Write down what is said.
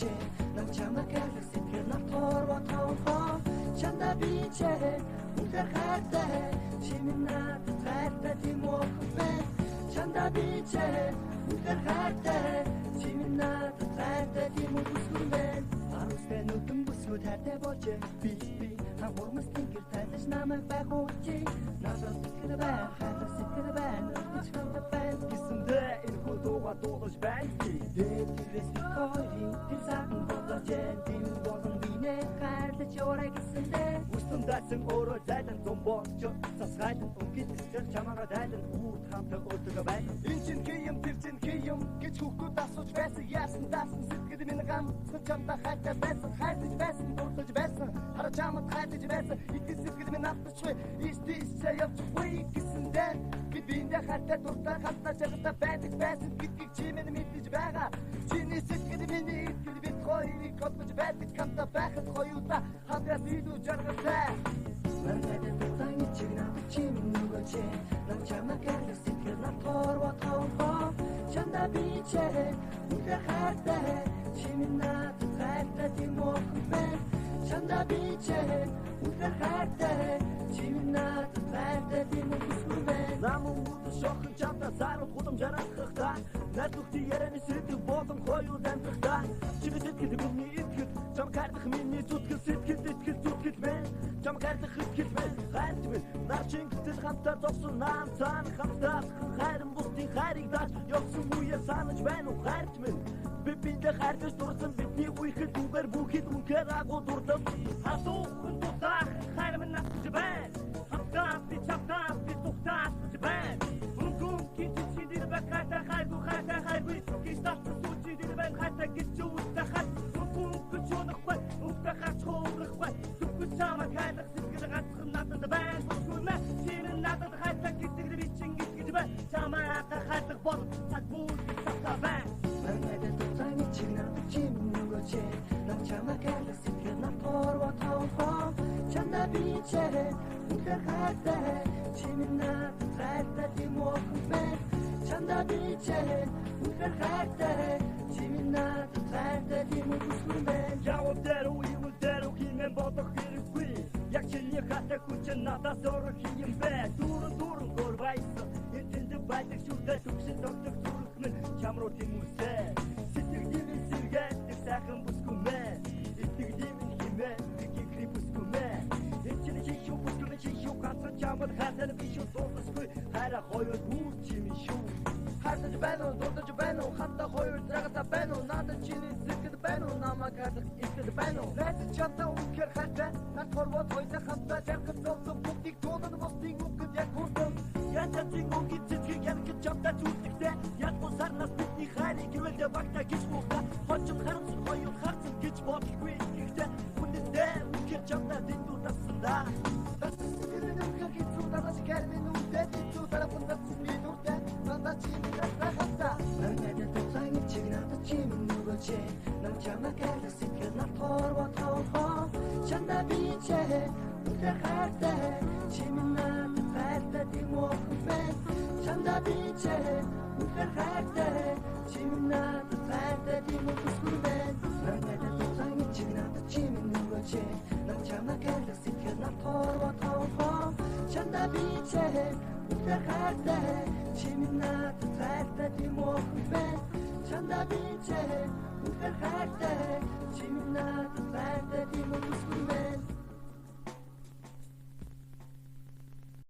che nam chama kala sitkir na torwa tawfa chanda biche unter khata chimna khata dimokbe chanda biche unter khata chimna khata dimokbe arusten utum buslu thate boche bi hamurmas tinkir tadas namag bagoochi nasas tikkir ba khata sitkir ba nishkanda ban kisinde in khotoga todos banki detiris kori tilsaken bodojen dim bodon bine khata chora kisinde ustun datsen oro zaitan zomboncho sasgaitan ungitser chamaga daitan urt hamta ortoga ban inchin kiyum tilchin kiyum гэж хүүхдүүд асууж байсан яасан даасан сэтгэл минь гам чамда хайтай байсан хайдаж байсан дуртаж байсан хараа чамд хайдаж байсан итгэл сэтгэл минь автчихвэ ийшээ явчихвэ гэсэндээ би биндээ хайтай дуртай хатна чагта байдаг байсан гэдгийг чи минь мэдэж байгаа чиний сэтгэл миний итгэл бит хоёрыг котгож байдаг хамта байхад хоёуда хадаас илүү жаргалтай Margada tutang china chim nugoche nam chama kala sitkir na torwa tawfa chanda biche unter khata chimna khata dimokbe chanda biche unter khata chimna khata dimokbe namun budu shokhun chanda zarut khudam jarakta nadukti yarani sitkir bodon khoyudan tkhta chigit gidgumni itkit cham kardakh minni tutkil sitkil itkil tutkil men cham kardakh Хайртмын нарчин гэтэл хамтаа зогсон наам цаана хамтаа хайрын бусдын хайрыг дааж явсан үе санаж байна уу хайртмын би биндээ хайртаж дурсан бидний үехэд үгээр бүхэд үнхээр агуу дурдам хасуухан тутах хайр минь насч байна хамтаа би чамтаа би тухтаас байна үнгүн кичи чидэр баката хайгу хата хайгу кистас сучидэр байна хата гिचүү тахат үнгүн кичунах бай ухтахач хоорох бай зүгт чамаа хайрах the band was met in another high tech getting the reaching it the band Tamara had the bottle at board the band Margada tutang china chim nugoche nam chama kala sitkir na torwa tawfa chanda biche unter khata chimna khata dimokbe chanda biche unter khata chimna khata dimokbe jawab dero we will dero kimen bodo khirqui Jak się nie chata kucie nada zoro hijim be Durun korbaysa Yetindi baydık şurada tukşin doktor turukmen Çamroti muse Sitikdimin sirgettik sakın buskume İstikdimin hime Peki kripuskume İçini çeşiyor buskume çeşiyor Katsa çamır hatanı bişiyor Tortuskuy Hayra koyur bu çimi şu Hartacı beno, dordacı beno Hatta koyur dragata beno Nada çini zirkidi beno Nama kardık istedi beno Neyse çanta uker hata Nak korvat oysa hamta Jarkıt olsun buktik Toğdan bosting ukut yak kurdum Yanda tingun gitsin ki Yarkıt çapta çurtikte Yak bozar nas bitni Hayri güvelde bakta geç buğda Hoçun harımsın koyun hartsın Geç bobik güvendikte Bundinde uker çapta din durdasında Tasın sikirin uker git Suda naşı kermin urde Ditsu tarafında süsmin urde Nanda çimin asla hasta Margada tutang chigna chim nugoche Nam chama kala sitkir na torwa tawfa Chanda biche unter khata chimna khata dimokbe Chanda biche unter khata chimna khata dimokbe Margada tutang chigna chim nugoche Nam chama kala sitkir na torwa tawfa Chanda biche unter khata chimna khata dimokbe Chanda biche unter khata chimna